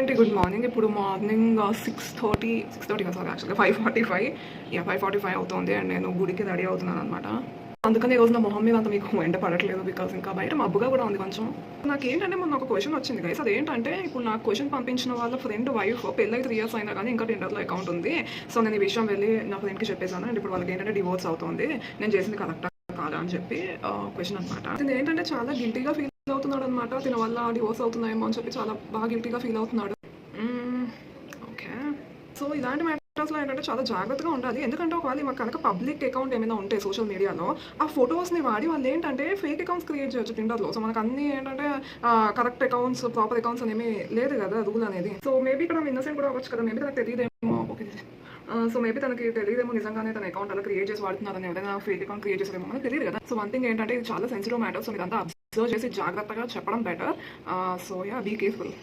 ఏంటి good morning. ఇప్పుడు morning 6:30 కదా, సారీ యాక్చువల్గా 5:45 అవుతుంది. అండ్ నేను గుడికి రెడీ అవుతున్నాను అనమాట. అందుకని ఈరోజు నా మొహం మీద అంత మీకు ఎండ పడట్లేదు, బికాస్ ఇంకా బయట మబ్బుగా కూడా ఉంది కొంచెం. నాకు ఏంటంటే మొన్న ఒక క్వశ్చన్ వచ్చింది గైస్. అదేంటంటే ఇప్పుడు నాకు క్వశ్చన్ పంపించిన వాళ్ళ ఫ్రెండ్ వైఫ్ పెళ్ళి 3 years అయినా కానీ ఇంకా టెండర్లో అకౌంట్ ఉంది. సో నేను ఈ విషయం వెళ్ళి నా ఫ్రెండ్కి చెప్పేశాను. అండ్ ఇప్పుడు వాళ్ళకి ఏంటంటే డివోర్స్ అవుతుంది, నేను చేసింది కరెక్టా కాదా అని చెప్పి క్వశ్చన్ అనమాట. నేను ఏంటంటే చాలా గిల్టీగా ఫీల్ అవుతున్నాడు అనమాట. దీని వల్ల డివోర్స్ అవుతున్నాయేమో అని చెప్పి చాలా బాగా గిల్టీగా ఫీల్ అవుతున్నాడు. ఓకే, సో ఇలాంటి మ్యాటర్స్లో ఏంటంటే చాలా జాగ్రత్తగా ఉండాలి. ఎందుకంటే ఒకవేళ మాకు కనుక పబ్లిక్ అకౌంట్ ఏమైనా ఉంటే సోషల్ మీడియాలో ఆ ఫొటోస్ని వాడి వాళ్ళు ఏంటంటే ఫేక్ అకౌంట్స్ క్రియేట్ చేయొచ్చు టిండర్లో. సో మనకు అన్ని ఏంటంటే కరెక్ట్ అకౌంట్స్, ప్రాపర్ అకౌంట్స్ అనేవి లేదు కదా రూల్ అనేది. సో మేబీ ఇక్కడ ఇన్నోసెంట్ కూడా అవ్వచ్చు కదా, మేబీ తనకు తెలియదేమో. ఓకే, సో మేబీ తనకి తెలియదేమో నిజంగానే తన అకౌంట్ అలా క్రియేట్ చేసి వాడుతున్నారని, ఎవరైనా ఫేక్ అకౌంట్ క్రియేట్ చేసారేమో మనకు తెలియదు కదా. సో వన్ థింగ్ ఏంటంటే ఇది చాలా సెన్సిటివ్ మ్యాటర్. సో మీరంతా అబ్జర్వ్ చేసి జాగ్రత్తగా చెప్పడం better. So yeah, be careful.